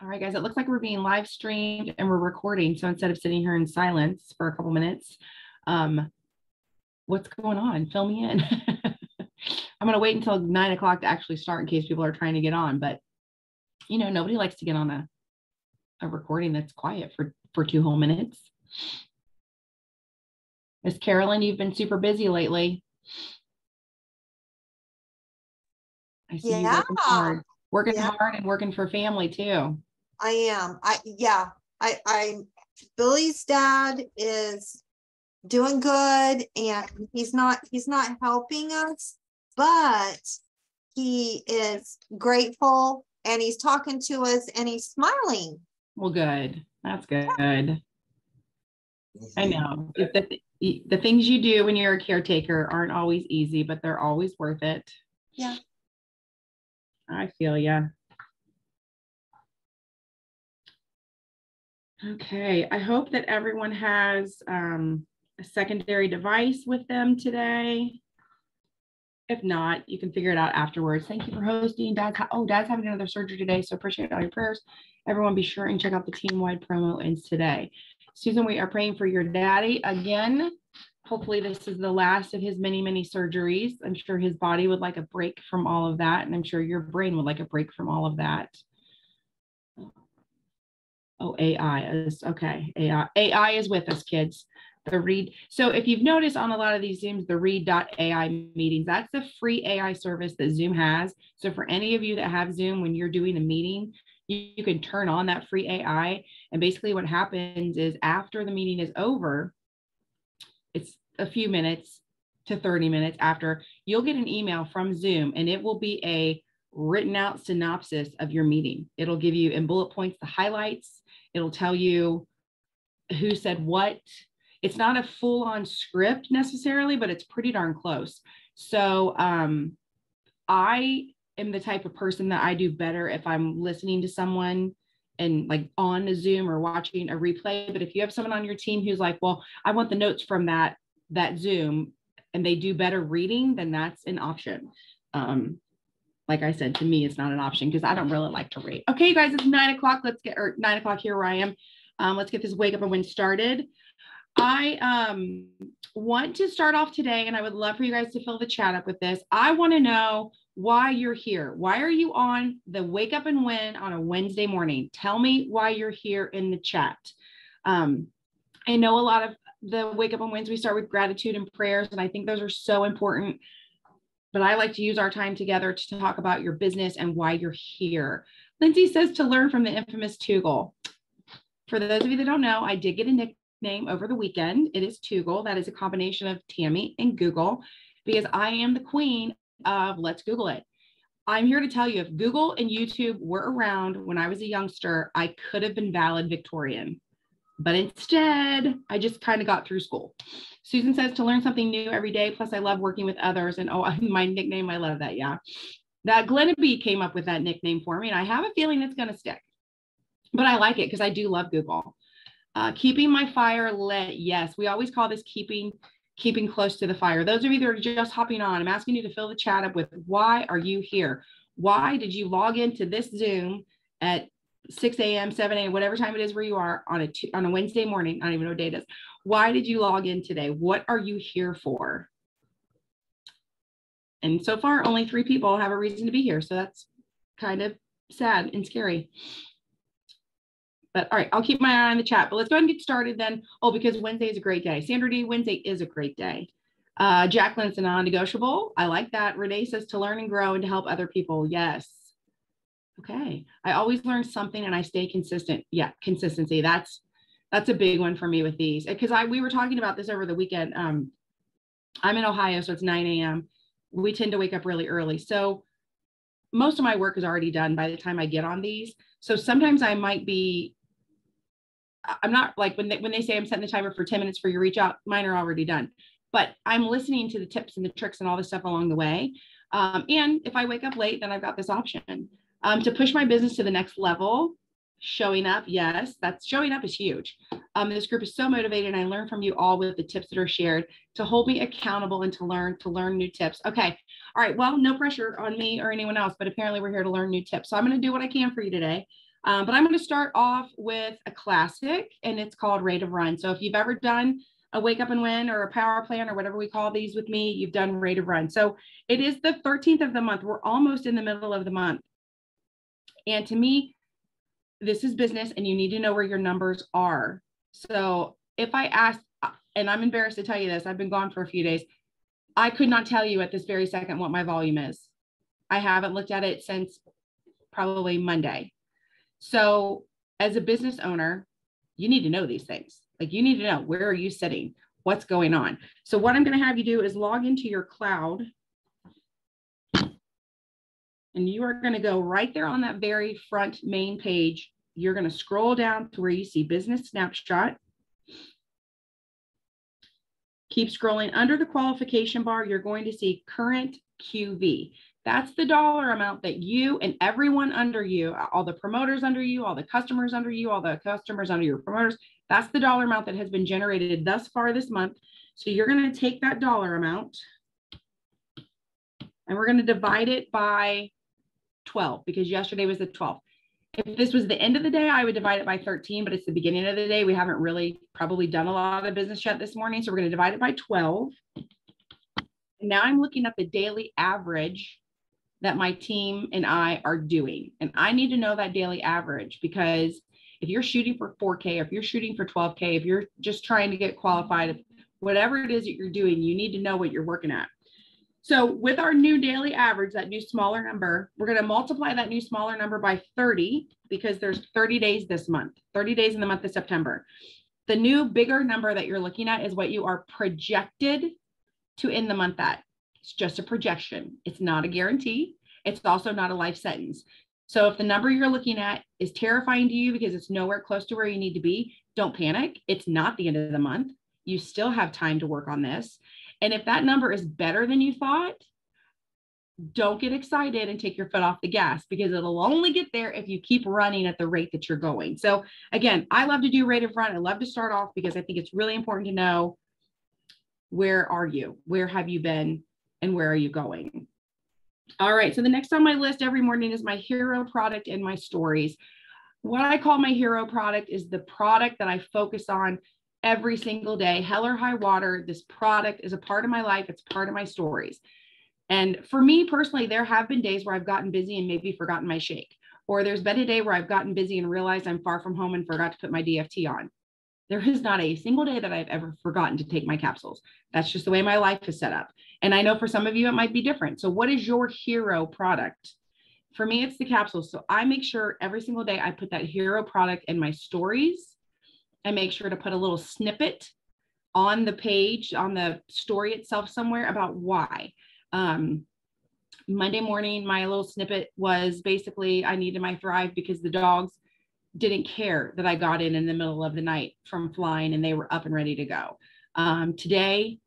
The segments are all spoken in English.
All right, guys, it looks like we're being live streamed and we're recording. So instead of sitting here in silence for a couple minutes, what's going on? Fill me in. I'm going to wait until 9 o'clock to actually start in case people are trying to get on. But, you know, nobody likes to get on a recording that's quiet for 2 whole minutes. Miss Carolyn, you've been super busy lately. I see you working hard and working for family too. I am. Billy's dad is doing good, and he's not helping us, but he is grateful and he's talking to us and he's smiling. Well, good. That's good. I know the things you do when you're a caretaker aren't always easy, but they're always worth it. Yeah. I feel ya. Okay, I hope that everyone has a secondary device with them today. If not, you can figure it out afterwards. Thank you for hosting. Dad's having another surgery today, so appreciate all your prayers. Everyone be sure and check out the team-wide promo ends today. Susan, we are praying for your daddy again. Hopefully this is the last of his many, many surgeries. I'm sure his body would like a break from all of that, and I'm sure your brain would like a break from all of that. Oh, AI is okay. AI is with us, kids. The Read. So if you've noticed on a lot of these Zooms, the Read.ai meetings, that's the free AI service that Zoom has. So for any of you that have Zoom, when you're doing a meeting, you can turn on that free AI. And basically what happens is after the meeting is over, it's a few minutes to 30 minutes after, you'll get an email from Zoom, and it will be a written out synopsis of your meeting. It'll give you in bullet points the highlights. It'll tell you who said what. It's not a full-on script necessarily, but it's pretty darn close. So I am the type of person that I do better if I'm listening to someone and like on a Zoom or watching a replay. But if you have someone on your team who's like, well, I want the notes from that Zoom, and they do better reading, then that's an option. Like I said, to me, it's not an option because I don't really like to read. Okay, you guys, it's 9 o'clock. 9 o'clock here where I am. Let's get this Wake Up and Win started. I want to start off today, and I would love for you guys to fill the chat up with this. I want to know why you're here. Why are you on the Wake Up and Win on a Wednesday morning? Tell me why you're here in the chat. I know a lot of the Wake Up and Wins, we start with gratitude and prayers, and I think those are so important. But I like to use our time together to talk about your business and why you're here. Lindsay says to learn from the infamous Toogle. For those of you that don't know, I did get a nickname over the weekend. It is Toogle. That is a combination of Tammy and Google, because I am the queen of Let's Google It. I'm here to tell you, if Google and YouTube were around when I was a youngster, I could have been valedictorian. But instead, I just kind of got through school. Susan says to learn something new every day. Plus, I love working with others. And oh, my nickname, I love that. Yeah. That Glenna B came up with that nickname for me. And I have a feeling it's going to stick. But I like it because I do love Google. Keeping my fire lit. Yes, we always call this keeping close to the fire. Those of you that are just hopping on, I'm asking you to fill the chat up with why are you here? Why did you log into this Zoom at 6 a.m., 7 a.m., whatever time it is where you are on a Wednesday morning? I don't even know what day it is. Why did you log in today? What are you here for? And so far, only 3 people have a reason to be here. So that's kind of sad and scary. But all right, I'll keep my eye on the chat. But let's go ahead and get started then. Oh, because Wednesday is a great day. Sandra D, Wednesday is a great day. Jacqueline's a non-negotiable. I like that. Renee says to learn and grow and to help other people. Yes. Okay. I always learn something and I stay consistent. Yeah, consistency. That's a big one for me with these. Because we were talking about this over the weekend. I'm in Ohio, so it's 9 a.m. We tend to wake up really early. So most of my work is already done by the time I get on these. So sometimes I might be, I'm not like when they say I'm setting the timer for 10 minutes for your reach out, mine are already done. But I'm listening to the tips and the tricks and all this stuff along the way. And if I wake up late, then I've got this option. To push my business to the next level, showing up. Yes, that's showing up is huge. This group is so motivated, and I learn from you all with the tips that are shared to hold me accountable and to learn new tips. Okay. All right. Well, no pressure on me or anyone else, but apparently we're here to learn new tips. So I'm going to do what I can for you today. But I'm going to start off with a classic, and it's called Rate of Run. So if you've ever done a Wake Up and Win or a power plan or whatever we call these with me, you've done Rate of Run. So it is the 13th of the month. We're almost in the middle of the month. And to me, this is business and you need to know where your numbers are. So if I ask, and I'm embarrassed to tell you this, I've been gone for a few days. I could not tell you at this very second what my volume is. I haven't looked at it since probably Monday. So as a business owner, you need to know these things. Like, you need to know, where are you sitting? What's going on? So what I'm going to have you do is log into your cloud. And you are going to go right there on that very front main page. You're going to scroll down to where you see business snapshot. Keep scrolling under the qualification bar. You're going to see current QV. That's the dollar amount that you and everyone under you, all the promoters under you, all the customers under you, all the customers under your promoters, that's the dollar amount that has been generated thus far this month. So you're going to take that dollar amount and we're going to divide it by 12 because yesterday was the 12th. If this was the end of the day, I would divide it by 13, but it's the beginning of the day. We haven't really probably done a lot of business yet this morning. So we're going to divide it by 12. And now I'm looking at the daily average that my team and I are doing. And I need to know that daily average, because if you're shooting for 4K, if you're shooting for 12K, if you're just trying to get qualified, whatever it is that you're doing, you need to know what you're working at. So with our new daily average, that new smaller number, we're going to multiply that new smaller number by 30 because there's 30 days this month, 30 days in the month of September. The new bigger number that you're looking at is what you are projected to end the month at. It's just a projection. It's not a guarantee. It's also not a life sentence. So if the number you're looking at is terrifying to you because it's nowhere close to where you need to be, don't panic. It's not the end of the month. You still have time to work on this. And if that number is better than you thought, don't get excited and take your foot off the gas, because it'll only get there if you keep running at the rate that you're going. So again, I love to do rate of run. I love to start off because I think it's really important to know, where are you? Where have you been? And where are you going? All right. So the next on my list every morning is my hero product and my stories. What I call my hero product is the product that I focus on every single day. Hell or high water, this product is a part of my life. It's part of my stories. And for me personally, there have been days where I've gotten busy and maybe forgotten my shake, or there's been a day where I've gotten busy and realized I'm far from home and forgot to put my DFT on. There is not a single day that I've ever forgotten to take my capsules. That's just the way my life is set up. And I know for some of you, it might be different. So what is your hero product? For me, it's the capsules. So I make sure every single day I put that hero product in my stories. I make sure to put a little snippet on the page, on the story itself somewhere about why. Monday morning, my little snippet was basically, I needed my Thrive because the dogs didn't care that I got in the middle of the night from flying and they were up and ready to go. Today,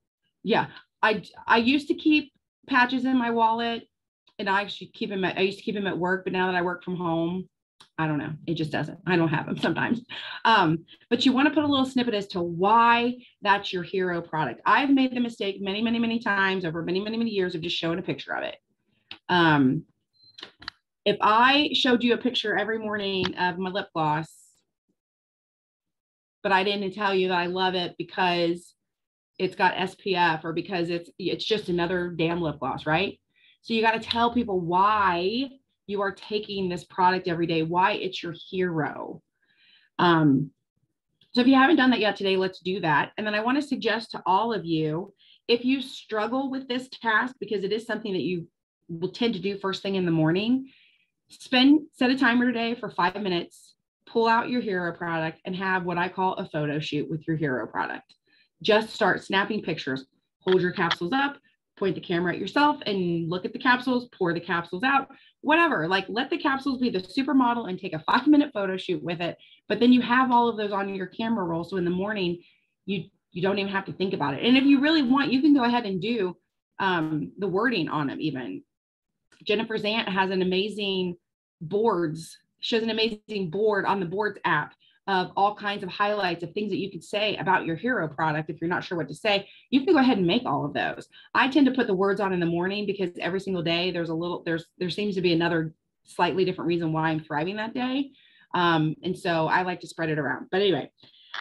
yeah, I used to keep patches in my wallet, and I used to keep them at work, but now that I work from home, I don't know. It just doesn't. I don't have them sometimes. But you want to put a little snippet as to why that's your hero product. I've made the mistake many, many, many times over many, many, many years of just showing a picture of it. If I showed you a picture every morning of my lip gloss, but I didn't tell you that I love it because it's got SPF or because it's just another damn lip gloss, right? So you got to tell people why you are taking this product every day, why it's your hero. So if you haven't done that yet today, let's do that. And then I want to suggest to all of you, if you struggle with this task, because it is something that you will tend to do first thing in the morning, set a timer today for 5 minutes, pull out your hero product and have what I call a photo shoot with your hero product. Just start snapping pictures, hold your capsules up, point the camera at yourself and look at the capsules, pour the capsules out, whatever. Like, let the capsules be the supermodel and take a 5-minute photo shoot with it. But then you have all of those on your camera roll. So in the morning, you don't even have to think about it. And if you really want, you can go ahead and do the wording on them even. Jennifer Zant has an amazing boards. She has an amazing board on the Boards app of all kinds of highlights of things that you could say about your hero product. If you're not sure what to say, you can go ahead and make all of those. I tend to put the words on in the morning because every single day there seems to be another slightly different reason why I'm thriving that day. And so I like to spread it around. But anyway,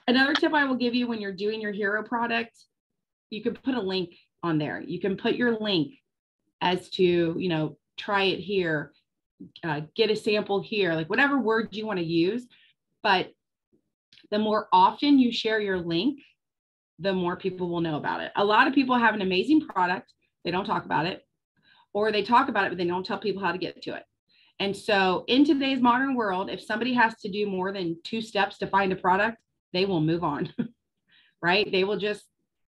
another tip I will give you when you're doing your hero product, you can put a link on there. You can put your link as to, you know, try it here, get a sample here, like whatever word you want to use. But the more often you share your link, the more people will know about it. A lot of people have an amazing product. They don't talk about it, or they talk about it, but they don't tell people how to get to it. And so in today's modern world, if somebody has to do more than 2 steps to find a product, they will move on, right? They will just,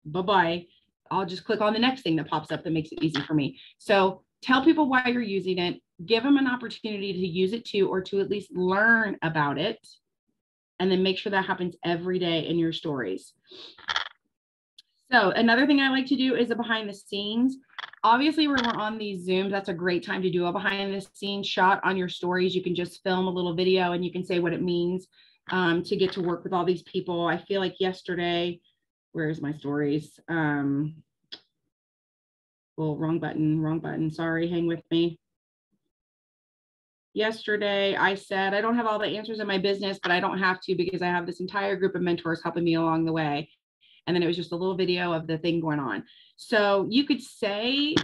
bye-bye. I'll just click on the next thing that pops up that makes it easy for me. So tell people why you're using it, give them an opportunity to use it too, or to at least learn about it. And then make sure that happens every day in your stories. So another thing I like to do is a behind the scenes. Obviously, when we're on these Zooms, that's a great time to do a behind the scenes shot on your stories. You can just film a little video and you can say what it means to get to work with all these people. I feel like yesterday, where's my stories? Well, wrong button. Sorry, hang with me. Yesterday, I said, I don't have all the answers in my business, but I don't have to because I have this entire group of mentors helping me along the way. And then it was just a little video of the thing going on. So you could say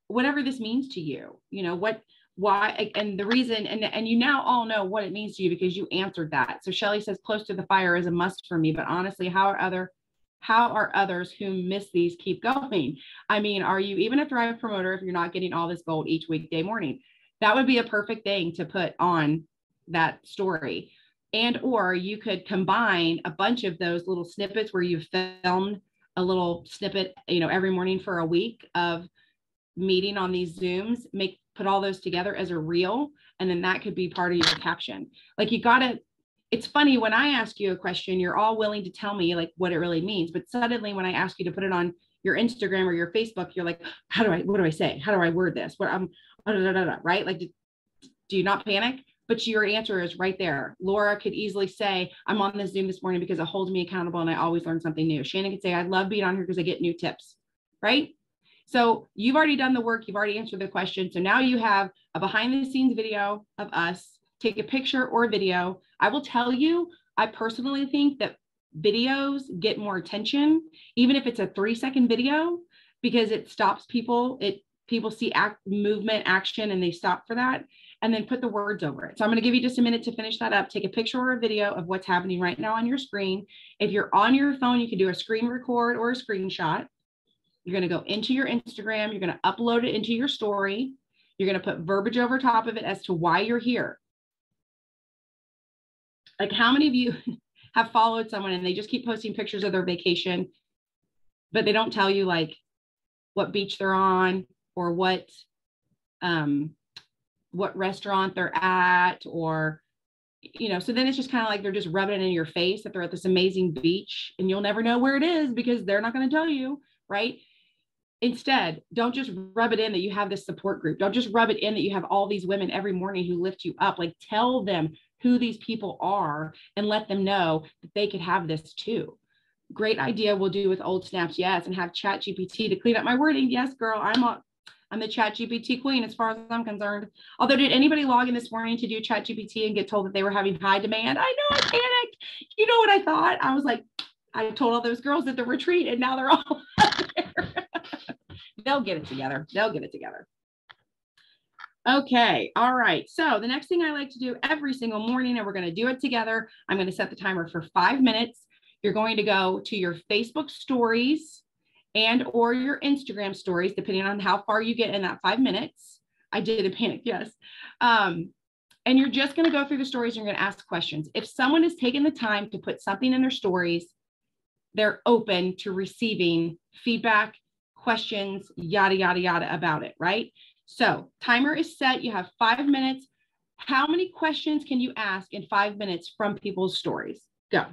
whatever this means to you, you know, why, and the reason, and you now all know what it means to you because you answered that. So Shelly says, close to the fire is a must for me, but honestly, how are others who miss these keep going? I mean, are you even a Thrive promoter if you're not getting all this gold each weekday morning? That would be a perfect thing to put on that story. And or you could combine a bunch of those little snippets where you've filmed a little snippet, you know, every morning for a week of meeting on these Zooms, put all those together as a reel, and then that could be part of your caption. Like you gotta, it's funny when I ask you a question, you're all willing to tell me like what it really means. But suddenly when I ask you to put it on your Instagram or your Facebook, you're like, what do I say? How do I word this? Right? Like, do you not panic? But your answer is right there. Laura could easily say, I'm on this Zoom this morning because it holds me accountable and I always learn something new. Shannon could say, I love being on here because I get new tips, right? So you've already done the work. You've already answered the question. So now you have a behind the scenes video of us. Take a picture or a video. I will tell you, I personally think that videos get more attention, even if it's a 3-second video, because it stops people. People see movement, action, and they stop for that. And then put the words over it. So I'm going to give you just a minute to finish that up. Take a picture or a video of what's happening right now on your screen. If you're on your phone, you can do a screen record or a screenshot. You're going to go into your Instagram. You're going to upload it into your story. You're going to put verbiage over top of it as to why you're here. Like how many of you have followed someone and they just keep posting pictures of their vacation, but they don't tell you like what beach they're on or what restaurant they're at, or, you know, so then it's just kind of like they're just rubbing it in your face that they're at this amazing beach and you'll never know where it is because they're not going to tell you, right? Instead, don't just rub it in that you have this support group. Don't just rub it in that you have all these women every morning who lift you up. Like tell them who these people are and let them know that they could have this too. Great idea. We'll do with old snaps. Yes. And have ChatGPT to clean up my wording. Yes, girl, I'm the ChatGPT queen as far as I'm concerned. Although, did anybody log in this morning to do ChatGPT and get told that they were having high demand? I know, I panicked. You know what I thought? I was like, I told all those girls at the retreat and now they're all out there. They'll get it together. They'll get it together. Okay. All right. So the next thing I like to do every single morning, and we're going to do it together. I'm going to set the timer for 5 minutes. You're going to go to your Facebook stories and or your Instagram stories, depending on how far you get in that 5 minutes. I did a panic, yes. And you're just going to go through the stories and you're going to ask questions. If someone has taken the time to put something in their stories, they're open to receiving feedback, questions, yada, yada, yada about it, right? So timer is set. You have 5 minutes. How many questions can you ask in 5 minutes from people's stories? Go.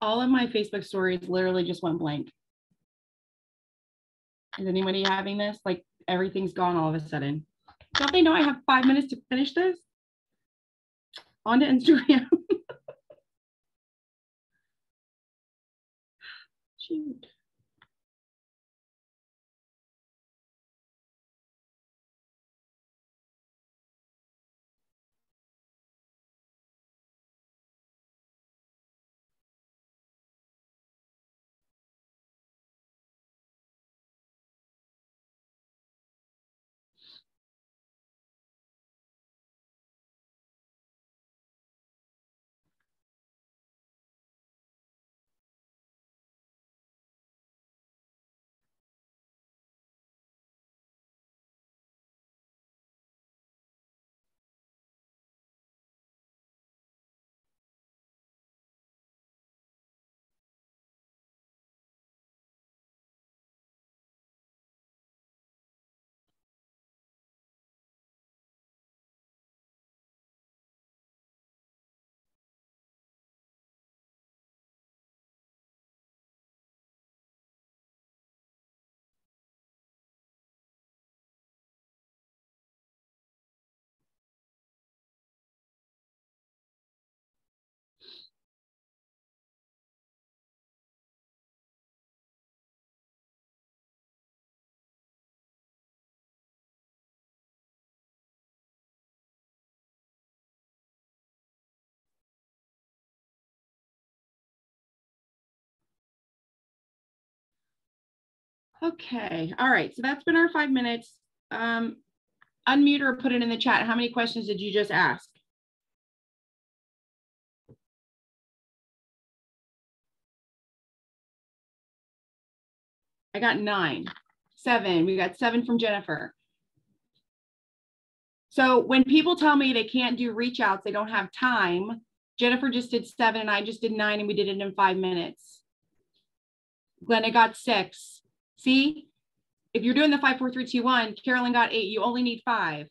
All of my Facebook stories literally just went blank. Is anybody having this? Like everything's gone all of a sudden. Don't they know I have 5 minutes to finish this? On to Instagram. Shoot. Okay. All right. So that's been our 5 minutes. Unmute or put it in the chat. How many questions did you just ask? I got 9. 7. We got 7 from Jennifer. So when people tell me they can't do reach outs, they don't have time. Jennifer just did 7 and I just did 9 and we did it in 5 minutes. Glenna got 6. See, if you're doing the 5, 4, 3, 2, 1, Carolyn got 8. You only need 5.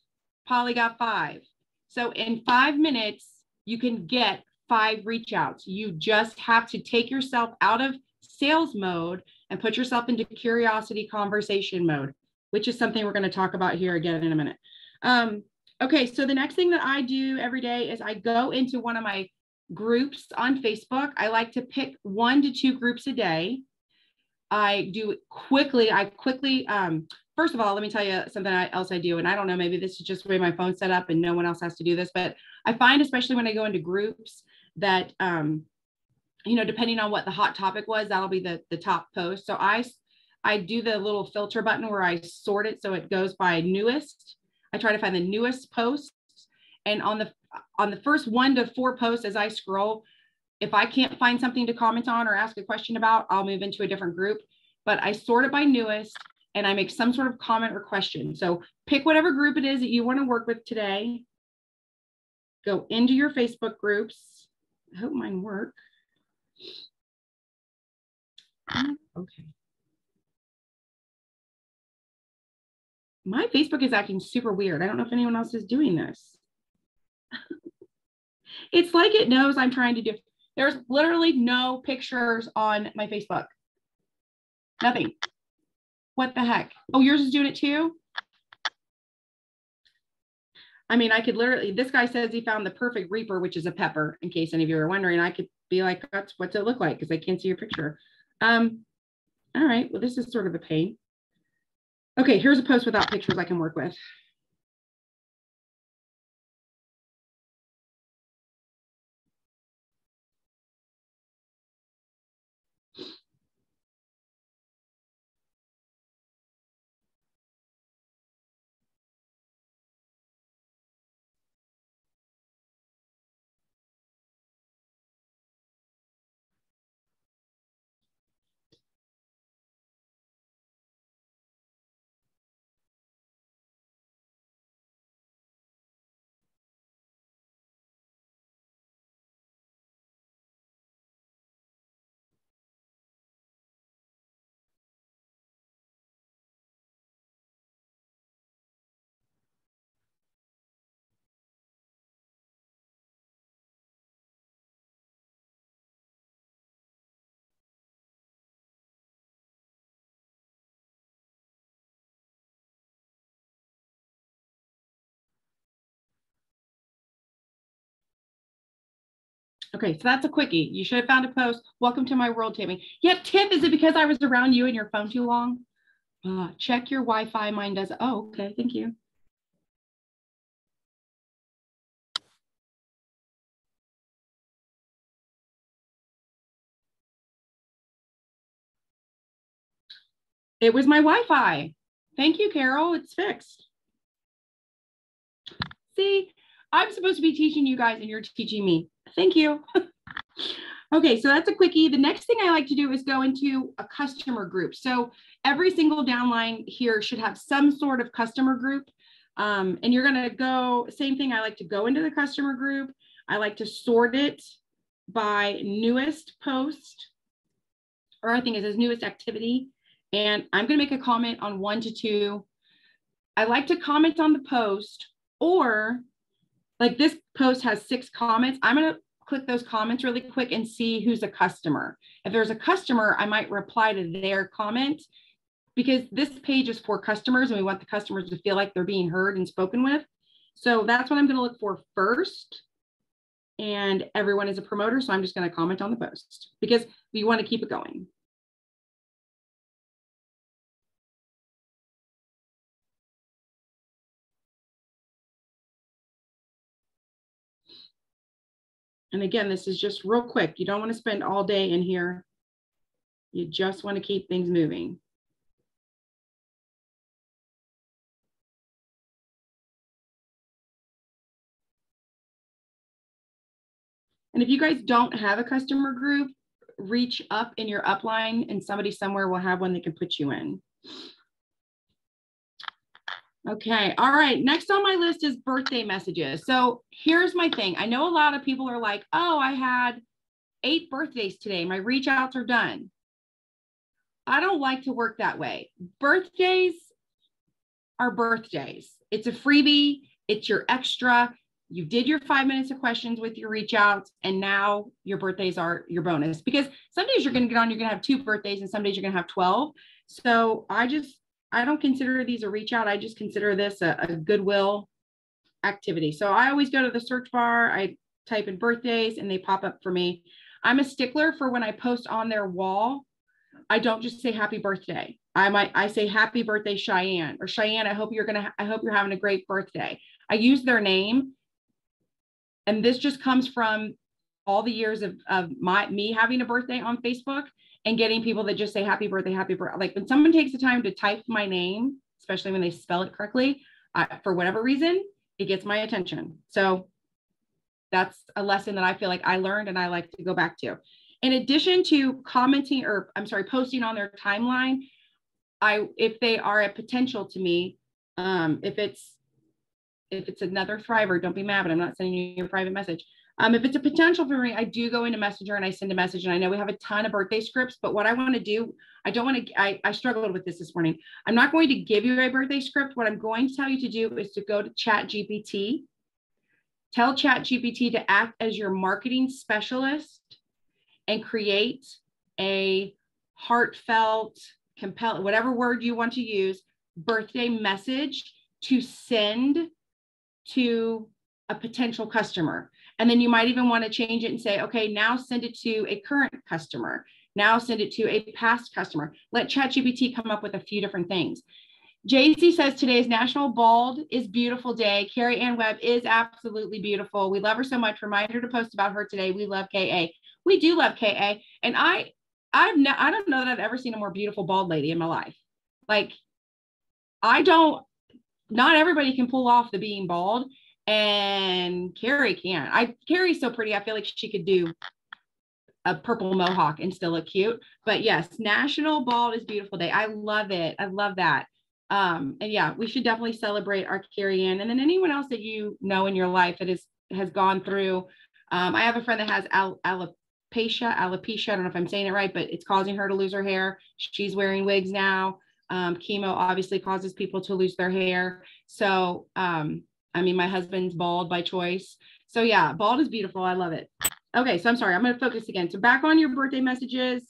Polly got 5. So in 5 minutes, you can get 5 reach outs. You just have to take yourself out of sales mode and put yourself into curiosity conversation mode, which is something we're going to talk about here again in a minute. Okay, so the next thing that I do every day is I go into one of my groups on Facebook. I like to pick 1 to 2 groups a day. I quickly, first of all, let me tell you something else I do. And I don't know, maybe this is just the way my phone's set up and no one else has to do this, but I find, especially when I go into groups, that, depending on what the hot topic was, that'll be the top post. So I do the little filter button where I sort it so it goes by newest. I try to find the newest posts. And on the first 1 to 4 posts as I scroll, if I can't find something to comment on or ask a question about, I'll move into a different group. But I sort it by newest and I make some sort of comment or question. So pick whatever group it is that you want to work with today. Go into your Facebook groups. I hope mine work. Okay. My Facebook is acting super weird. I don't know if anyone else is doing this. It's like it knows I'm trying to do. There's literally no pictures on my Facebook. Nothing. What the heck? Oh, yours is doing it too? I mean, I could literally, this guy says he found the perfect reaper, which is a pepper, in case any of you are wondering. I could be like, what's it look like? Because I can't see your picture. All right, well, this is sort of a pain. Okay, here's a post without pictures I can work with. Okay, so that's a quickie. You should have found a post. Welcome to my world, Tammy. Yep, Tiff, is it because I was around you and your phone too long? Check your Wi-Fi. Mine does. Oh, okay, thank you. It was my Wi-Fi. Thank you, Carol. It's fixed. See, I'm supposed to be teaching you guys and you're teaching me. Thank you. Okay, so that's a quickie. The next thing I like to do is go into a customer group. So every single downline here should have some sort of customer group. And you're gonna go, same thing, I like to go into the customer group. I like to sort it by newest post, or I think it says newest activity. And I'm gonna make a comment on 1 to 2. I like to comment on the post, or like this post has 6 comments. I'm gonna click those comments really quick and see who's a customer. If there's a customer, I might reply to their comment, because this page is for customers and we want the customers to feel like they're being heard and spoken with. So that's what I'm gonna look for first. And everyone is a promoter, so I'm just gonna comment on the post because we wanna keep it going. And again, this is just real quick. You don't want to spend all day in here. You just want to keep things moving. And if you guys don't have a customer group, reach up in your upline and somebody somewhere will have one that can put you in. Okay, all right, next on my list is birthday messages. So here's my thing. I know a lot of people are like, oh, I had 8 birthdays today. My reach outs are done. I don't like to work that way. Birthdays are birthdays. It's a freebie. It's your extra. You did your 5 minutes of questions with your reach outs, and now your birthdays are your bonus, because some days you're going to get on, you're going to have 2 birthdays, and some days you're going to have 12. So I don't consider these a reach out. I just consider this a goodwill activity. So I always go to the search bar, I type in birthdays and they pop up for me. I'm a stickler for when I post on their wall. I don't just say happy birthday. I say happy birthday, Cheyenne, or Cheyenne, I hope you're having a great birthday. I use their name. And this just comes from all the years of me having a birthday on Facebook and getting people that just say happy birthday, happy birthday. Like when someone takes the time to type my name, especially when they spell it correctly, for whatever reason, it gets my attention. So that's a lesson that I feel like I learned and I like to go back to. In addition to commenting, or I'm sorry, posting on their timeline, if they are a potential to me, if it's another Thriver, don't be mad, but I'm not sending you a private message. If it's a potential for me, I do go into Messenger and I send a message. And I know we have a ton of birthday scripts, but what I want to do, I struggled with this morning. I'm not going to give you a birthday script. What I'm going to tell you to do is to go to ChatGPT, tell ChatGPT to act as your marketing specialist and create a heartfelt, compelling, whatever word you want to use, birthday message to send to a potential customer. And then you might even want to change it and say, okay, now send it to a current customer. Now send it to a past customer. Let ChatGPT come up with a few different things. JC says today is National Bald is Beautiful Day. Carrie Ann Webb is absolutely beautiful. We love her so much. Remind her to post about her today. We love KA. We do love KA. And I don't know that I've ever seen a more beautiful bald lady in my life. Like, not everybody can pull off the being bald, and Carrie can. Carrie's so pretty. I feel like she could do a purple mohawk and still look cute. But yes, National Bald is Beautiful Day. I love it. I love that. And yeah, we should definitely celebrate our Carrie Ann, and then anyone else that you know in your life that has gone through. I have a friend that has alopecia. I don't know if I'm saying it right, but it's causing her to lose her hair. She's wearing wigs now. Chemo obviously causes people to lose their hair. So, I mean, my husband's bald by choice. So yeah, bald is beautiful. I love it. Okay, so I'm sorry, I'm going to focus again. So back on your birthday messages,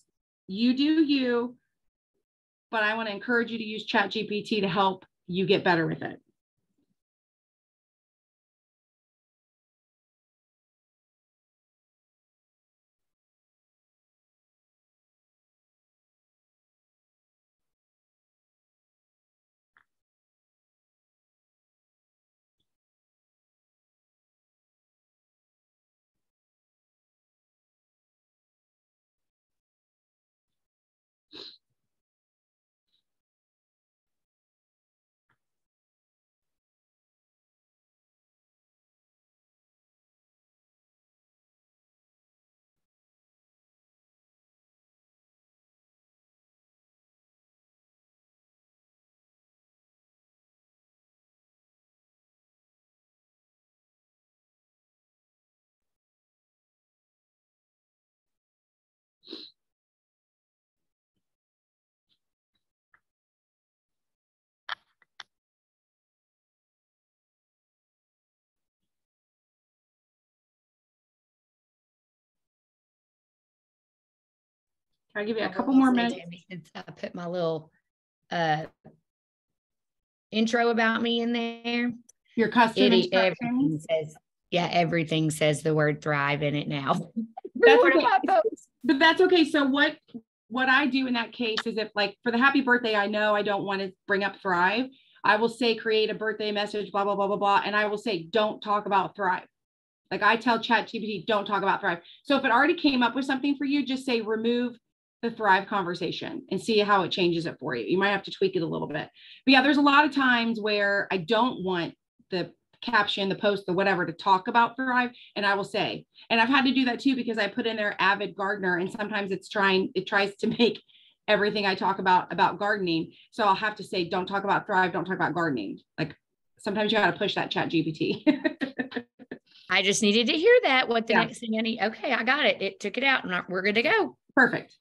you do you, but I want to encourage you to use ChatGPT to help you get better with it. Can I give you a couple more minutes? Since I put my little intro about me in there. Your custom instructions. Everything says the word thrive in it now. That's okay. But that's okay. So what I do in that case is, if like for the happy birthday, I know I don't want to bring up Thrive. I will say, create a birthday message, blah, blah, blah, blah, blah. And I will say, don't talk about Thrive. Like I tell ChatGPT, don't talk about Thrive. So if it already came up with something for you, just say remove the Thrive conversation and see how it changes it for you. You might have to tweak it a little bit. But yeah, there's a lot of times where I don't want the caption, the post, the whatever to talk about Thrive. And I will say, and I've had to do that too, because I put in there avid gardener, and sometimes it tries to make everything I talk about gardening. So I'll have to say, don't talk about Thrive, don't talk about gardening. Like sometimes you got to push that ChatGPT. I just needed to hear that. What the next thing I need. Okay, I got it. It took it out and we're good to go. Perfect.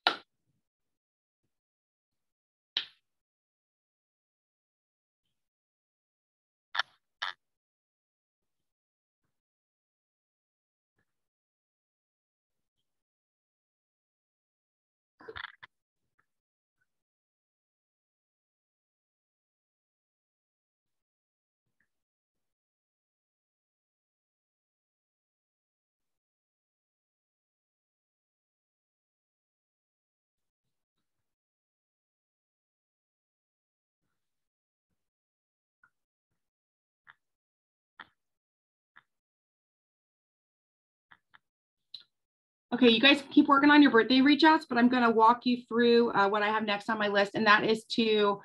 Okay, you guys keep working on your birthday reach outs, but I'm going to walk you through what I have next on my list, and that is to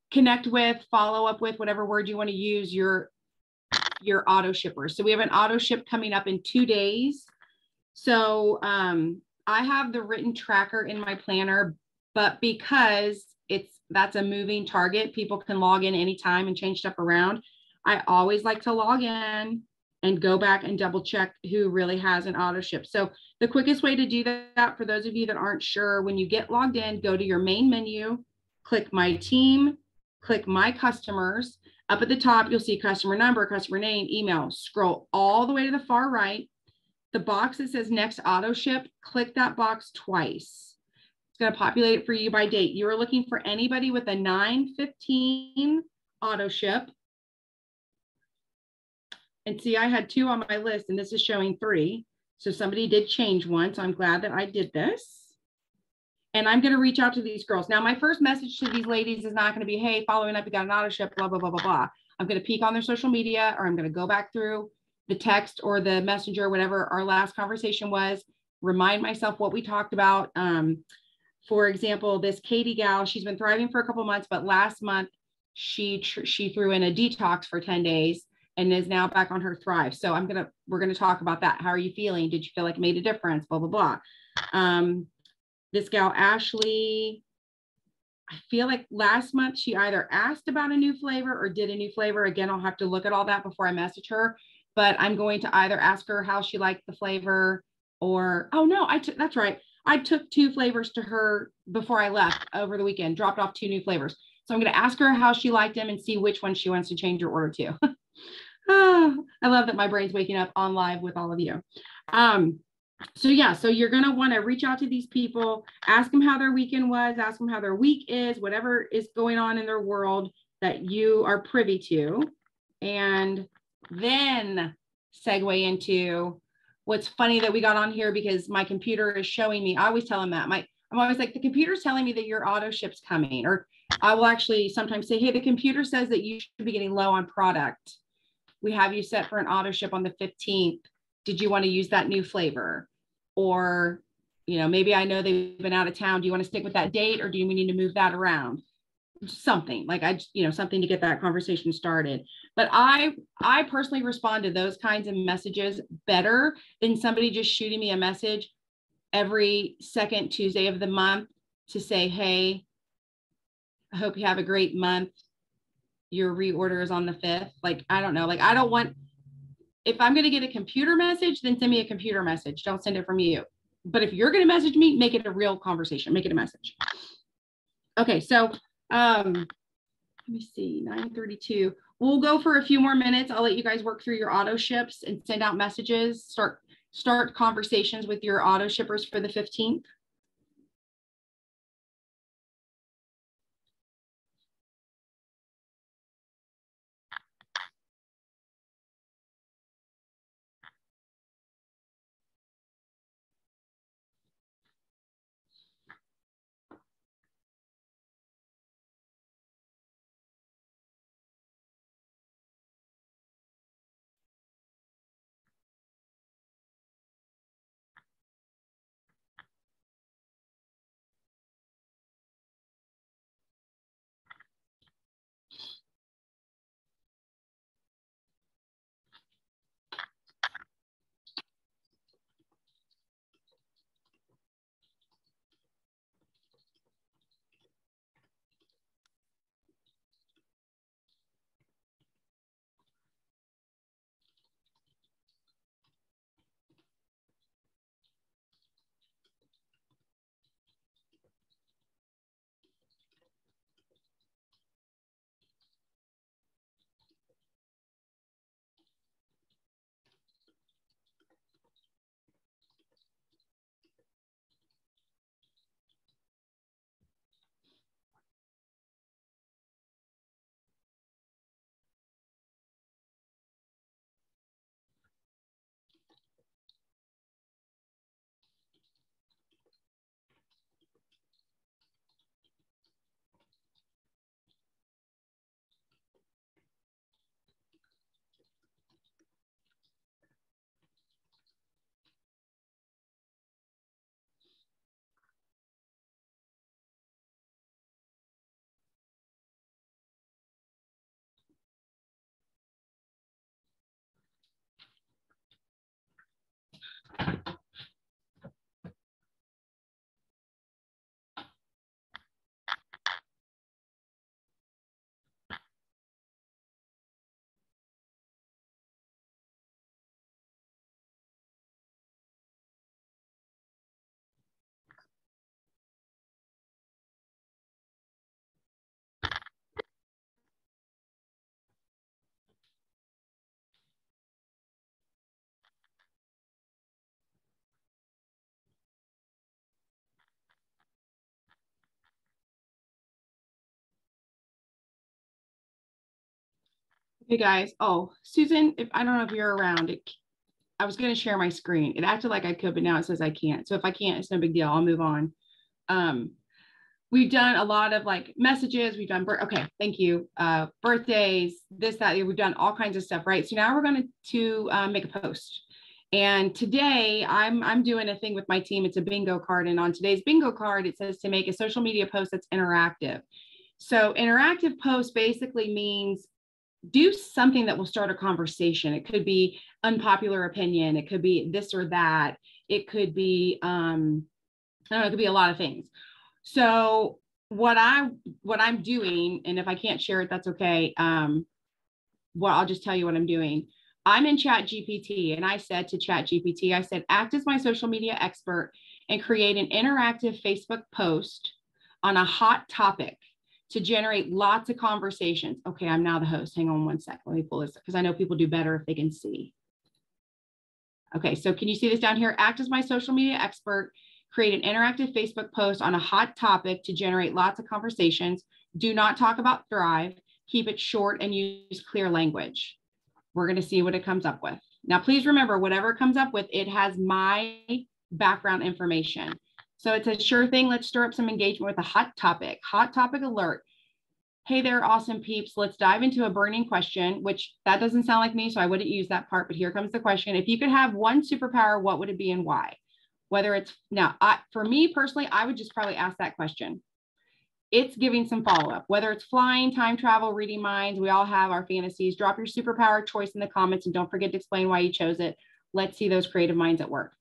connect with, follow up with, whatever word you want to use, your auto shippers. So we have an auto ship coming up in 2 days. So I have the written tracker in my planner, but because that's a moving target, people can log in anytime and change stuff around. I always like to log in and go back and double check who really has an auto ship. So the quickest way to do that, for those of you that aren't sure, when you get logged in, go to your main menu, click my team, click my customers. Up at the top, you'll see customer number, customer name, email. Scroll all the way to the far right. The box that says next auto ship, click that box twice. It's going to populate it for you by date. You are looking for anybody with a 9/15 auto ship. And see, I had 2 on my list, and this is showing 3. So somebody did change one. So I'm glad that I did this. And I'm going to reach out to these girls. Now, my first message to these ladies is not going to be, hey, following up, you got an auto ship, blah, blah, blah, blah, blah. I'm going to peek on their social media, or I'm going to go back through the text or the messenger, whatever our last conversation was, remind myself what we talked about. For example, this Katie gal, she's been thriving for a couple months, but last month she threw in a detox for 10 days and is now back on her thrive. So we're going to talk about that. How are you feeling? Did you feel like it made a difference? Blah, blah, blah. This gal, Ashley, I feel like last month she either asked about a new flavor or did a new flavor. Again, I'll have to look at all that before I message her, but I'm going to either ask her how she liked the flavor or, oh no, that's right. I took 2 flavors to her before I left over the weekend, dropped off 2 new flavors. So I'm going to ask her how she liked them and see which one she wants to change her order to. I love that my brain's waking up on live with all of you. So you're going to want to reach out to these people, ask them how their weekend was, ask them how their week is, whatever is going on in their world that you are privy to, and then segue into what's funny that we got on here, because my computer is showing me, I always tell them that I'm always like, the computer's telling me that your auto ship's coming, or I will actually sometimes say, hey, the computer says that you should be getting low on product. We have you set for an auto ship on the 15th. Did you want to use that new flavor? Or, maybe I know they've been out of town. Do you want to stick with that date, or do we need to move that around? Something like something to get that conversation started. But I personally respond to those kinds of messages better than somebody just shooting me a message every second Tuesday of the month to say, hey, I hope you have a great month. Your reorder is on the 5th. Like, I don't know. Like, I don't want, if I'm going to get a computer message, then send me a computer message. Don't send it from you. But if you're going to message me, make it a real conversation. Make it a message. Okay, so let me see, 9:32. We'll go for a few more minutes. I'll let you guys work through your auto ships and send out messages. Start conversations with your auto shippers for the 15th. Hey guys. Oh, Susan, if I don't know if you're around, I was going to share my screen. It acted like I could, but now it says I can't. So if I can't, it's no big deal. I'll move on. Um, we've done a lot of like messages. We've done, okay, thank you. Birthdays, this, that, we've done all kinds of stuff, right? So now we're going to make a post. And today I'm doing a thing with my team. It's a bingo card. And on today's bingo card, it says to make a social media post that's interactive. So interactive post basically means do something that will start a conversation. It could be unpopular opinion. It could be this or that. It could be, I don't know, it could be a lot of things. So what I'm doing, and if I can't share it, that's okay. Well, I'll just tell you what I'm doing. I'm in ChatGPT, and I said to ChatGPT, I said, act as my social media expert and create an interactive Facebook post on a hot topic to generate lots of conversations. Okay, I'm now the host. Hang on one sec. Let me pull this because I know people do better if they can see. Okay, so can you see this down here? Act as my social media expert, create an interactive Facebook post on a hot topic to generate lots of conversations. Do not talk about Thrive. Keep it short and use clear language. We're going to see what it comes up with. Now, please remember, whatever it comes up with, it has my background information. So it's a sure thing. Let's stir up some engagement with a hot topic alert. Hey there, awesome peeps. Let's dive into a burning question, which that doesn't sound like me, so I wouldn't use that part, but here comes the question. If you could have one superpower, what would it be and why? Whether it's now, for me personally, I would just probably ask that question. It's giving some follow-up, whether it's flying, time travel, reading minds. We all have our fantasies. Drop your superpower choice in the comments and don't forget to explain why you chose it. Let's see those creative minds at work.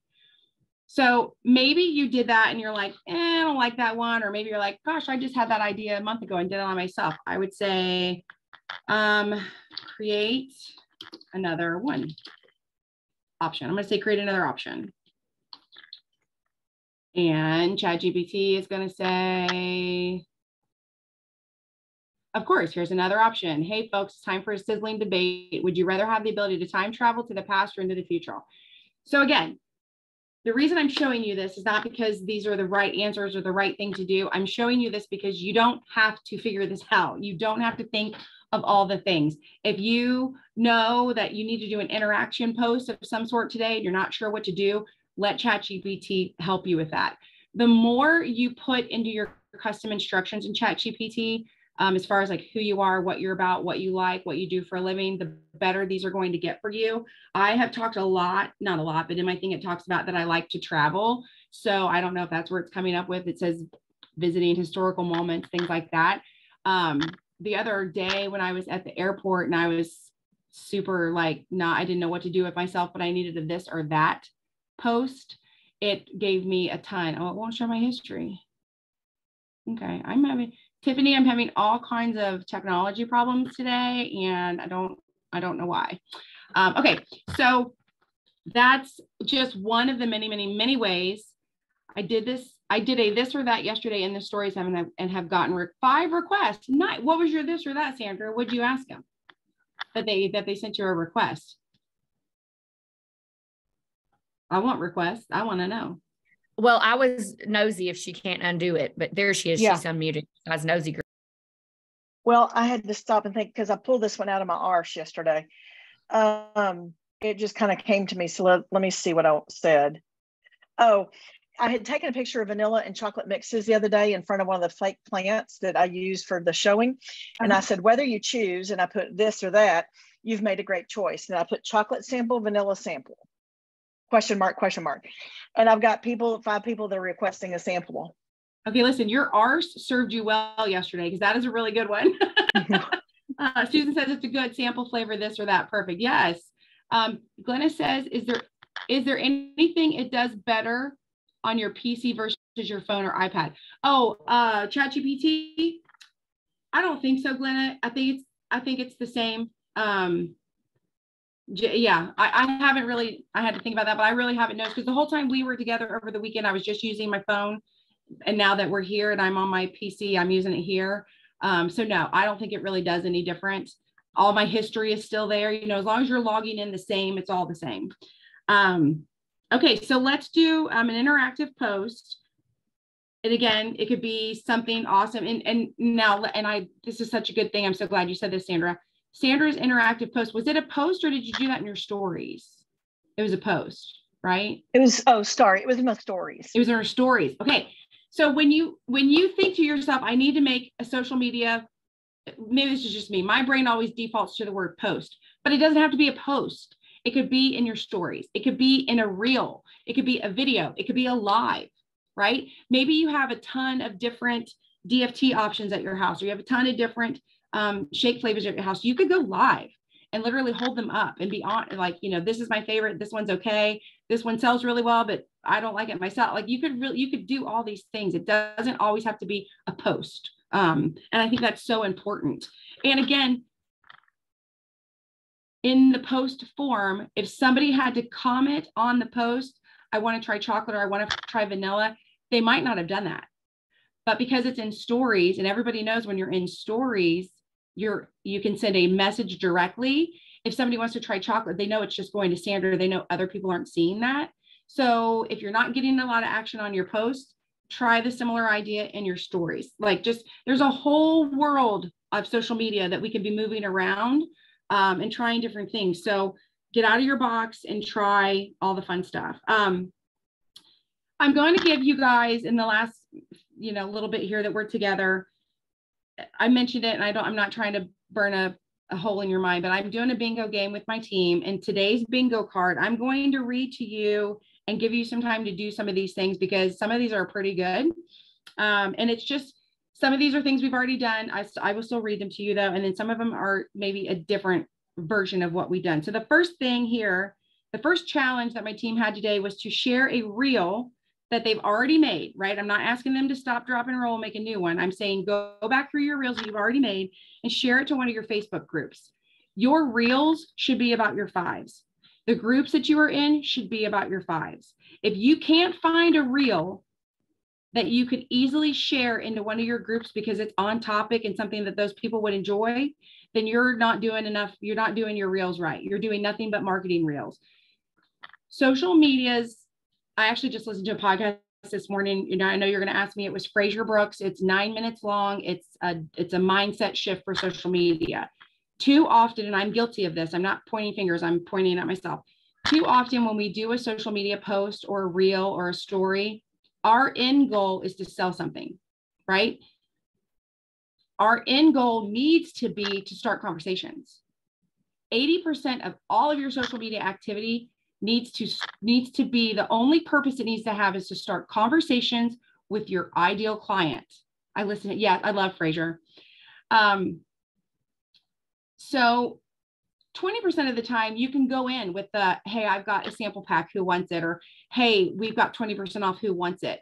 So maybe you did that and you're like, I don't like that one. Or maybe you're like, gosh, I just had that idea a month ago and did it on myself. I would say, create another one option. I'm going to say create another option. And ChatGPT is going to say, of course, here's another option. Hey, folks, it's time for a sizzling debate. Would you rather have the ability to time travel to the past or into the future? So again, the reason I'm showing you this is not because these are the right answers or the right thing to do. I'm showing you this because you don't have to figure this out. You don't have to think of all the things. If you know that you need to do an interaction post of some sort today and you're not sure what to do, let ChatGPT help you with that. The more you put into your custom instructions in ChatGPT, as far as like who you are, what you're about, what you like, what you do for a living, the better these are going to get for you. I have talked a lot, not a lot, but in my thing, it talks about that I like to travel. So I don't know if that's where it's coming up with. It says visiting historical moments, things like that. The other day when I was at the airport and I was super like, I didn't know what to do with myself, but I needed a this or that post. It gave me a ton. Oh, it won't show my history. Okay, Tiffany, I'm having all kinds of technology problems today, and I don't know why. Okay, so that's just one of the many, many, many ways. I did a this or that yesterday in the stories and have gotten 5 requests. What was your this or that, Sandra? What'd you ask them? That they sent you a request. I want requests. I want to know. Well, I was nosy if she can't undo it, but there she is. Yeah. She's unmuted. I was nosy. Well, I had to stop and think because I pulled this one out of my arse yesterday. It just kind of came to me. So let me see what I said. Oh, I had taken a picture of vanilla and chocolate mixes the other day in front of one of the fake plants that I use for the showing. And I said, whether you choose, and I put this or that, you've made a great choice. And I put chocolate sample, vanilla sample. Question mark, question mark. And I've got 5 people that are requesting a sample. Okay, listen, your arse served you well yesterday because that is a really good one. Susan says it's a good sample flavor, this or that. Perfect. Yes. Glenna says, is there anything it does better on your PC versus your phone or iPad? Oh, ChatGPT? I don't think so, Glenna. I think it's the same. Yeah, I haven't really, I had to think about that, but I really haven't noticed because the whole time we were together over the weekend, I was just using my phone. And now that we're here and I'm on my PC, I'm using it here. So no, I don't think it really does any different. All my history is still there. As long as you're logging in the same, it's all the same. Okay, so let's do an interactive post. And again, it could be something awesome. And this is such a good thing. I'm so glad you said this, Sandra. Sandra's interactive post, was it a post or did you do that in your stories? It was a post, right? It was, oh, sorry. It was in my stories. It was in her stories. Okay. So when you think to yourself, I need to make a social media, maybe this is just me, my brain always defaults to the word post, but it doesn't have to be a post. It could be in your stories. It could be in a reel. It could be a video. It could be a live, right? Maybe you have a ton of different DFT options at your house, or you have a ton of different shake flavors at your house. You could go live and literally hold them up and be on, like, you know, this is my favorite. This one's okay. This one sells really well, but I don't like it myself. Like you could do all these things. It doesn't always have to be a post. And I think that's so important. And again, in the post form, if somebody had to comment on the post, I want to try chocolate or I want to try vanilla, they might not have done that. But because it's in stories and everybody knows when you're in stories, you can send a message directly. If somebody wants to try chocolate, they know it's just going to Sandra. They know other people aren't seeing that. So if you're not getting a lot of action on your post, try the similar idea in your stories. Like just, there's a whole world of social media that we can be moving around and trying different things. So get out of your box and try all the fun stuff. I'm going to give you guys in the last, little bit here that we're together. I mentioned it and I'm not trying to burn a hole in your mind, but I'm doing a bingo game with my team, and today's bingo card, I'm going to read to you and give you some time to do some of these things because some of these are pretty good. And it's just, some of these are things we've already done. I will still read them to you though. And then some of them are maybe a different version of what we've done. So the first thing here, the first challenge that my team had today was to share a reel that they've already made, right? I'm not asking them to stop, drop, and roll, make a new one. I'm saying go back through your reels that you've already made and share it to one of your Facebook groups. Your reels should be about your fives. The groups that you are in should be about your fives. If you can't find a reel that you could easily share into one of your groups because it's on topic and something that those people would enjoy, then you're not doing enough. You're not doing your reels right. You're doing nothing but marketing reels. Social medias, I actually just listened to a podcast this morning. I know you're going to ask me. It was Fraser Brooks. It's 9 minutes long. It's a mindset shift for social media. Too often, and I'm guilty of this, I'm not pointing fingers, I'm pointing at myself. Too often when we do a social media post or a reel or a story, our end goal is to sell something, right? Our end goal needs to be to start conversations. 80% of all of your social media activity needs to be, the only purpose it needs to have is to start conversations with your ideal client. I love Fraser. So 20% of the time you can go in with the, hey, I've got a sample pack, who wants it? Or, hey, we've got 20% off, who wants it?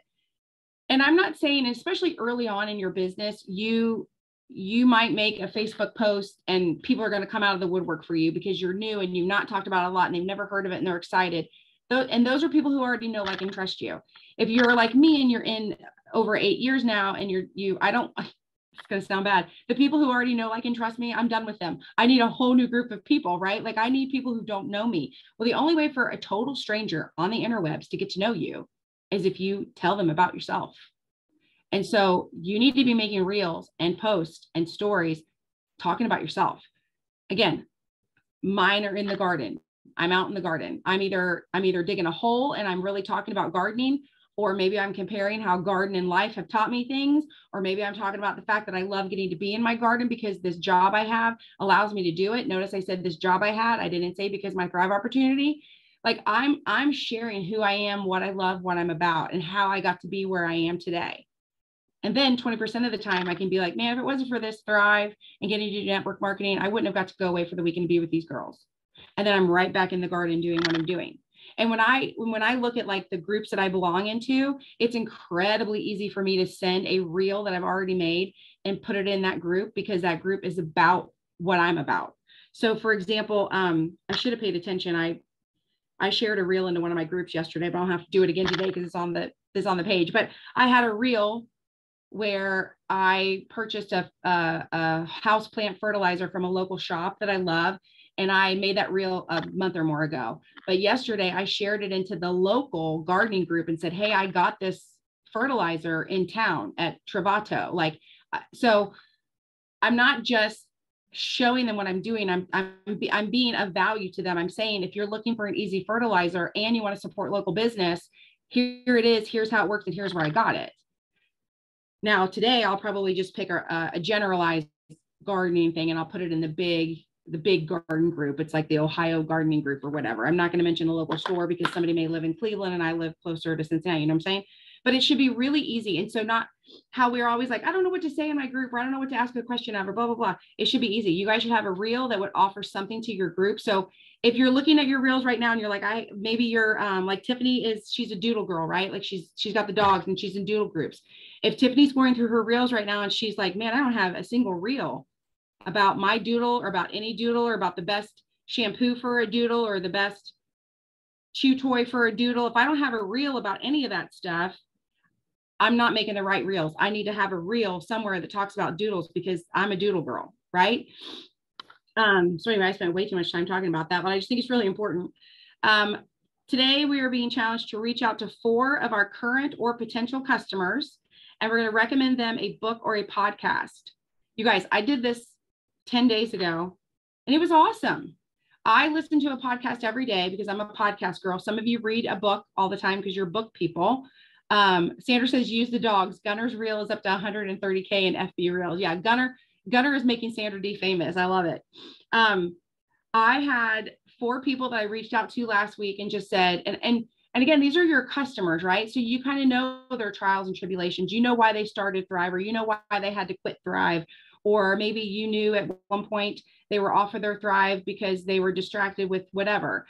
And I'm not saying, especially early on in your business, you might make a Facebook post and people are going to come out of the woodwork for you because you're new and you've not talked about it a lot and they've never heard of it and they're excited. And those are people who already know, like, and trust you. If you're like me and you're in over 8 years now and it's going to sound bad. The people who already know, like, and trust me, I'm done with them. I need a whole new group of people, right? Like I need people who don't know me. Well, the only way for a total stranger on the interwebs to get to know you is if you tell them about yourself. And so you need to be making reels and posts and stories talking about yourself. Again, mine are in the garden. I'm out in the garden. I'm either digging a hole and I'm really talking about gardening, or maybe I'm comparing how garden and life have taught me things, or maybe I'm talking about the fact that I love getting to be in my garden because this job I have allows me to do it. Notice I said this job I had. I didn't say because my Thrive opportunity. Like I'm sharing who I am, what I love, what I'm about, and how I got to be where I am today. And then 20% of the time I can be like, man, if it wasn't for this Thrive and getting to do network marketing, I wouldn't have got to go away for the weekend to be with these girls. And then I'm right back in the garden doing what I'm doing. And when I look at like the groups that I belong into, it's incredibly easy for me to send a reel that I've already made and put it in that group because that group is about what I'm about. So for example, I should have paid attention. I shared a reel into one of my groups yesterday, but I don't have to do it again today because it's on the page. But I had a reel where I purchased a house plant fertilizer from a local shop that I love. And I made that reel a month or more ago. But yesterday I shared it into the local gardening group and said, hey, I got this fertilizer in town at Travato. So I'm not just showing them what I'm doing. I'm being of value to them. I'm saying, if you're looking for an easy fertilizer and you want to support local business, here it is. Here's how it works. And here's where I got it. Now, today, I'll probably just pick a generalized gardening thing and I'll put it in the big garden group. It's like the Ohio gardening group or whatever. I'm not going to mention a local store because somebody may live in Cleveland and I live closer to Cincinnati, you know what I'm saying? But it should be really easy. And so not how we're always like, I don't know what to say in my group, or I don't know what to ask a question of, or blah, blah, blah. It should be easy. You guys should have a reel that would offer something to your group. So if you're looking at your reels right now and you're like, maybe you're like Tiffany she's a doodle girl, right? Like she's got the dogs and she's in doodle groups. If Tiffany's going through her reels right now and she's like, man, I don't have a single reel about my doodle or about any doodle or about the best shampoo for a doodle or the best chew toy for a doodle. If I don't have a reel about any of that stuff, I'm not making the right reels. I need to have a reel somewhere that talks about doodles because I'm a doodle girl, right? So anyway, I spent way too much time talking about that, but I just think it's really important. Today, we are being challenged to reach out to 4 of our current or potential customers, and we're going to recommend them a book or a podcast. You guys, I did this 10 days ago, and it was awesome. I listen to a podcast every day because I'm a podcast girl. Some of you read a book all the time because you're book people. Sandra says, use the dogs. Gunner's reel is up to 130K in FB reels. Yeah, Gunner is making Sandra D famous. I love it. I had 4 people that I reached out to last week and just said, and again, these are your customers, right? So you kind of know their trials and tribulations. You know why they started Thrive, or you know why they had to quit Thrive. Or maybe you knew at one point they were off of their Thrive because they were distracted with whatever.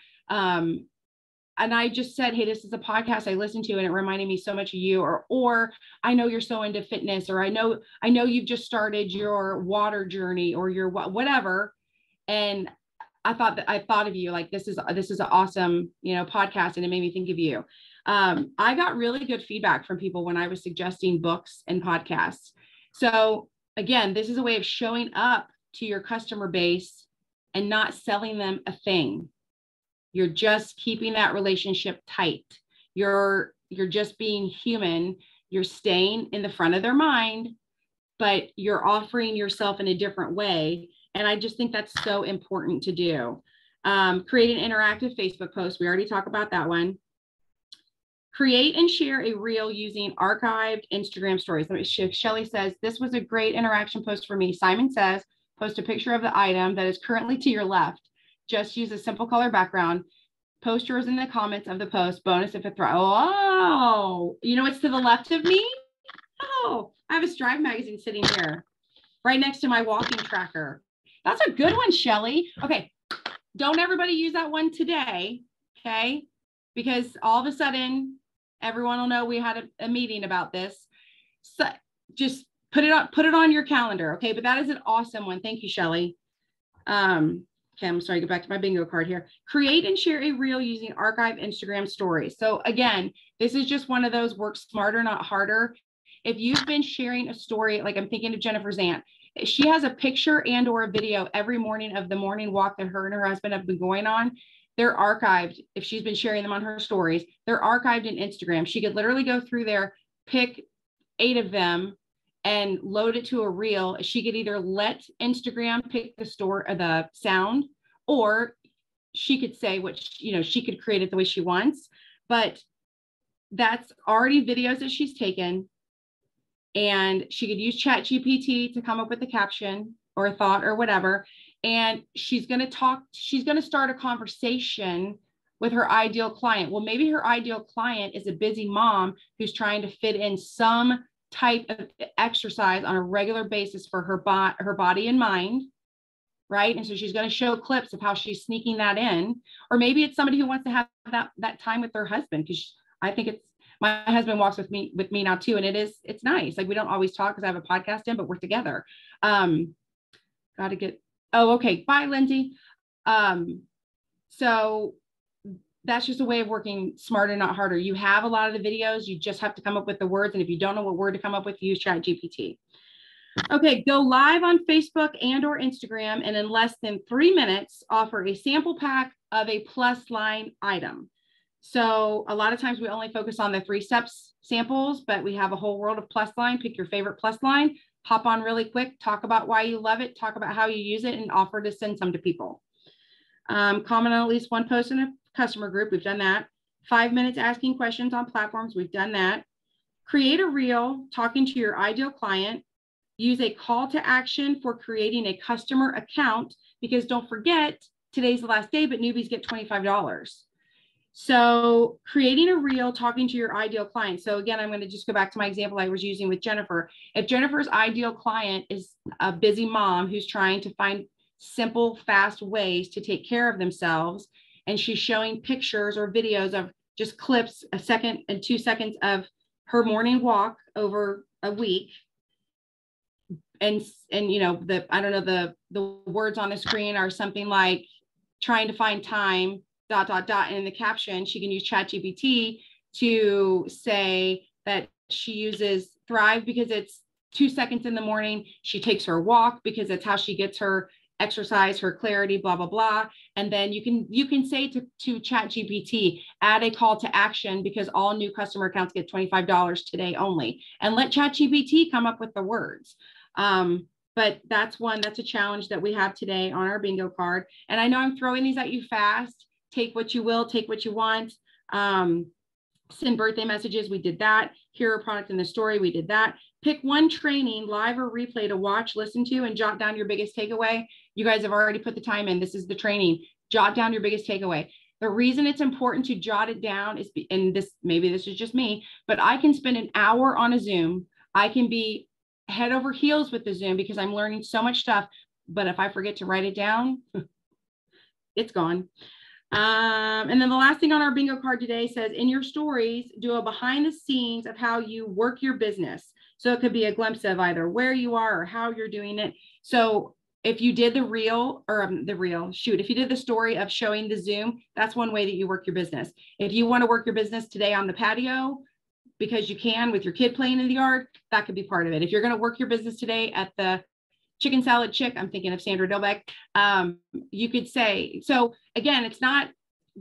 And I just said, hey, this is a podcast I listened to and it reminded me so much of you, or I know you're so into fitness, or I know you've just started your water journey or your whatever. And I thought of you, like, this is an awesome, podcast. And it made me think of you. I got really good feedback from people when I was suggesting books and podcasts. So again, this is a way of showing up to your customer base and not selling them a thing. You're just keeping that relationship tight. You're just being human. You're staying in the front of their mind, but you're offering yourself in a different way. And I just think that's so important to do. Create an interactive Facebook post. We already talked about that one. Create and share a reel using archived Instagram stories. Shelly says, this was a great interaction post for me. Simon says, post a picture of the item that is currently to your left. Just use a simple color background. Post yours in the comments of the post. Bonus if it thrives. Oh, it's to the left of me. Oh, I have a Strive magazine sitting here right next to my walking tracker. That's a good one, Shelly. Okay, don't everybody use that one today, okay? Because all of a sudden, everyone will know we had a meeting about this. So just put it on your calendar, okay? But that is an awesome one. Thank you, Shelly. Okay, I'm sorry, go back to my bingo card here. Create and share a reel using archive Instagram stories. So again, this is just one of those work smarter, not harder. If you've been sharing a story, like I'm thinking of Jennifer Zant, she has a picture and or a video every morning of the morning walk that her and her husband have been going on. They're archived. If she's been sharing them on her stories, they're archived in Instagram. She could literally go through there, pick 8 of them and load it to a reel. She could either let Instagram pick the sound, or she could say what, she could create it the way she wants, but that's already videos that she's taken. And she could use ChatGPT to come up with a caption or a thought or whatever. And she's going to start a conversation with her ideal client. Well, maybe her ideal client is a busy mom who's trying to fit in some type of exercise on a regular basis for her body and mind, right? And so she's going to show clips of how she's sneaking that in. Or maybe it's somebody who wants to have that time with their husband, because I think my husband walks with me now too. And it's nice. Like, we don't always talk because I have a podcast in, but we're together. Okay. Bye, Lindsay. So that's just a way of working smarter, not harder. You have a lot of the videos. You just have to come up with the words. And if you don't know what word to come up with, use ChatGPT. Okay, go live on Facebook and or Instagram, and in less than 3 minutes, offer a sample pack of a plus line item. So a lot of times we only focus on the 3 steps samples, but we have a whole world of plus line. Pick your favorite plus line. hop on really quick, talk about why you love it, talk about how you use it, and offer to send some to people. Comment on at least one post in a customer group. We've done that. 5 minutes asking questions on platforms. We've done that. Create a reel talking to your ideal client. Use a call to action for creating a customer account, because don't forget, today's the last day, but newbies get $25. So creating a reel talking to your ideal client. So again, I'm going to just go back to my example I was using with Jennifer. If Jennifer's ideal client is a busy mom who's trying to find simple, fast ways to take care of themselves, and she's showing pictures or videos of just clips, a second and 2 seconds of her morning walk over a week, and you know, I don't know, the words on the screen are something like trying to find time ... and in the caption she can use ChatGPT to say that she uses Thrive because it's 2 seconds in the morning. She takes her walk because that's how she gets her exercise, her clarity, blah, blah, blah. And then you can say to ChatGPT, add a call to action because all new customer accounts get $25 today only, and let ChatGPT come up with the words. But that's a challenge that we have today on our bingo card. And I know I'm throwing these at you fast. Take what you will, take what you want. Send birthday messages, we did that. Hear a product in the story, we did that. Pick one training, live or replay, to watch, listen to, and jot down your biggest takeaway. You guys have already put the time in. This is the training. Jot down your biggest takeaway. The reason it's important to jot it down is, and maybe this is just me, but I can spend an hour on a Zoom. I can be head over heels with the Zoom because I'm learning so much stuff. But if I forget to write it down, it's gone. And then the last thing on our bingo card today says, in your stories, do a behind the scenes of how you work your business. So it could be a glimpse of either where you are or how you're doing it. So if you did the reel, if you did the story of showing the Zoom, that's one way that you work your business. If you want to work your business today on the patio, because you can with your kid playing in the yard, that could be part of it. If you're going to work your business today at the Chicken Salad Chick, I'm thinking of Sandra Dilbeck, you could say, so again, it's not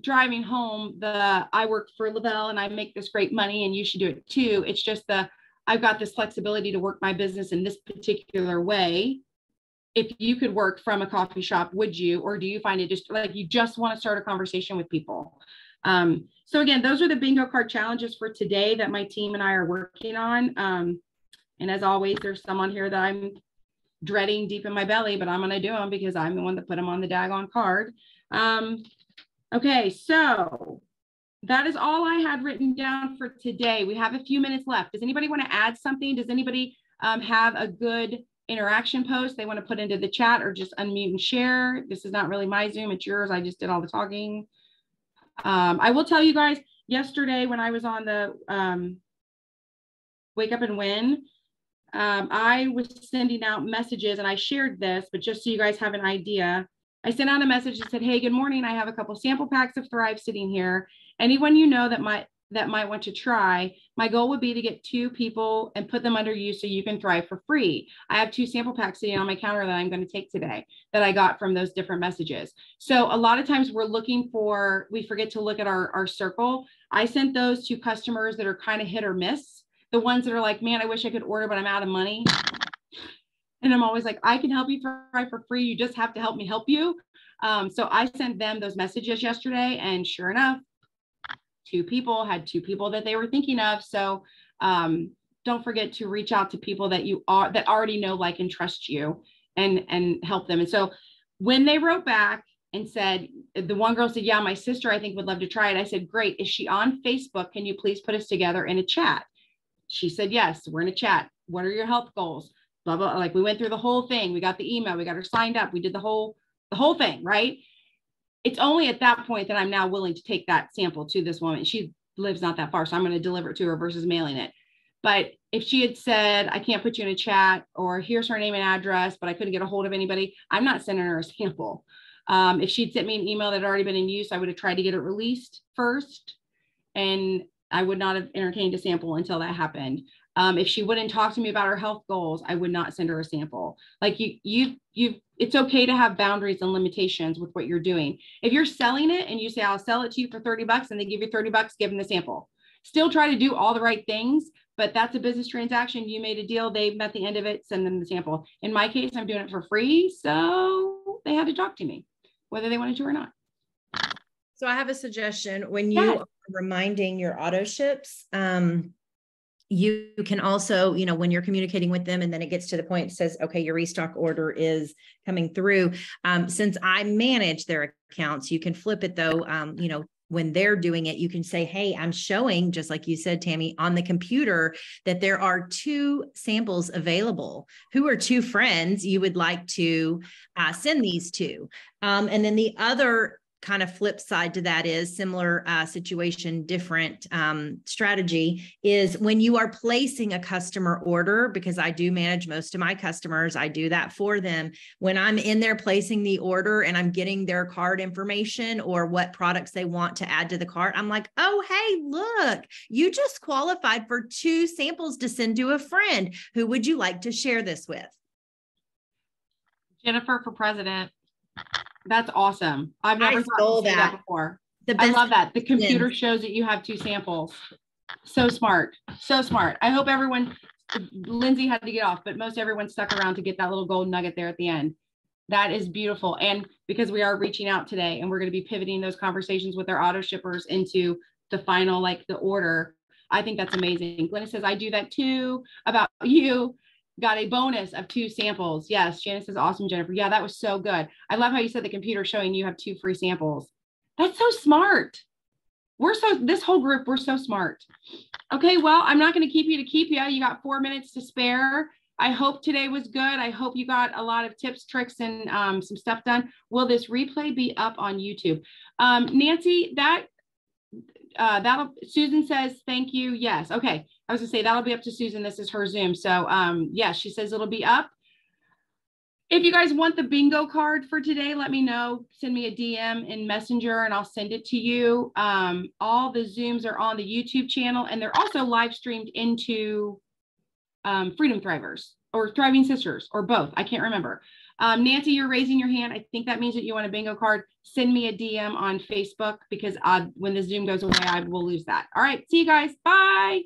driving home I work for Lavelle and I make this great money and you should do it too. It's just I've got this flexibility to work my business in this particular way. If you could work from a coffee shop, would you? Or do you find it just like you just want to start a conversation with people? So again, those are the bingo card challenges for today that my team and I are working on. And as always, there's some on here that I'm dreading deep in my belly, but I'm going to do them because I'm the one that put them on the daggone card. Okay, so that is all I had written down for today. We have a few minutes left. Does anybody want to add something? Does anybody have a good interaction post they want to put into the chat, or just unmute and share? This is not really my Zoom, it's yours. I just did all the talking. I will tell you guys, yesterday when I was on the Wake Up and Win, I was sending out messages, and I shared this, but just so you guys have an idea, I sent out a message that said, hey, good morning. I have a couple sample packs of Thrive sitting here. Anyone you know that might want to try, my goal would be to get 2 people and put them under you so you can thrive for free. I have 2 sample packs sitting on my counter that I'm going to take today that I got from those different messages. So a lot of times we forget to look at our circle. I sent those to customers that are kind of hit or miss. The ones that are like, man, I wish I could order, but I'm out of money. And I'm always like, I can help you thrive for free. You just have to help me help you. So I sent them those messages yesterday, and sure enough, 2 people that they were thinking of. So don't forget to reach out to people that that already know, like, and trust you, and help them. And so when they wrote back and said, the one girl said, yeah, my sister, I think, would love to try it. I said, great. Is she on Facebook? Can you please put us together in a chat? She said, yes, we're in a chat. What are your health goals? Blah, blah. Like, we went through the whole thing. We got the email, we got her signed up. We did the whole thing, right? It's only at that point that I'm now willing to take that sample to this woman. She lives not that far, so I'm going to deliver it to her versus mailing it. But if she had said, I can't put you in a chat, or here's her name and address, but I couldn't get a hold of anybody, I'm not sending her a sample. If she'd sent me an email that had already been in use, I would have tried to get it released first, and I would not have entertained a sample until that happened. If she wouldn't talk to me about her health goals, I would not send her a sample. Like, it's okay to have boundaries and limitations with what you're doing. If you're selling it and you say, I'll sell it to you for $30 and they give you $30, give them the sample. Still try to do all the right things, but that's a business transaction. You made a deal, they met the end of it, send them the sample. In my case, I'm doing it for free. So they had to talk to me, whether they wanted to or not. So I have a suggestion. When you Yes. are reminding your auto ships, you can also, you know, when you're communicating with them and then it gets to the point, it says, okay, your restock order is coming through. Since I manage their accounts, you can flip it though, you know, when they're doing it, you can say, hey, I'm showing, just like you said, Tammy, on the computer that there are 2 samples available. Who are 2 friends you would like to send these to? And then the other kind of flip side to that is similar situation, different strategy is when you are placing a customer order, because I do manage most of my customers, I do that for them. When I'm in there placing the order and I'm getting their card information or what products they want to add to the cart, I'm like, oh, hey, look, you just qualified for 2 samples to send to a friend. Who would you like to share this with? Jennifer for president. That's awesome. I've never stole thought to say that. that before. The I best love that. The computer shows that you have 2 samples. So smart. So smart. I hope everyone, Lindsay had to get off, but most everyone stuck around to get that little gold nugget there at the end. That is beautiful. And because we are reaching out today and we're going to be pivoting those conversations with our auto shippers into the final, like the order, I think that's amazing. Glenna says, I do that too. About you. Got a bonus of 2 samples. Yes, Janice is awesome, Jennifer. Yeah, that was so good. I love how you said the computer showing you have 2 free samples. That's so smart. This whole group, we're so smart. Okay, well, I'm not going to keep you. You got 4 minutes to spare. I hope today was good. I hope you got a lot of tips, tricks, and some stuff done. Will this replay be up on YouTube? Nancy, Susan says, thank you. Yes. Okay. I was gonna say that'll be up to Susan. This is her Zoom. So yeah, she says it'll be up. If you guys want the bingo card for today, let me know. Send me a DM in Messenger and I'll send it to you. All the Zooms are on the YouTube channel and they're also live streamed into Freedom Thrivers or Thriving Sisters or both. I can't remember. Nancy, you're raising your hand. I think that means that you want a bingo card. Send me a DM on Facebook because when the Zoom goes away, I will lose that. All right. See you guys. Bye.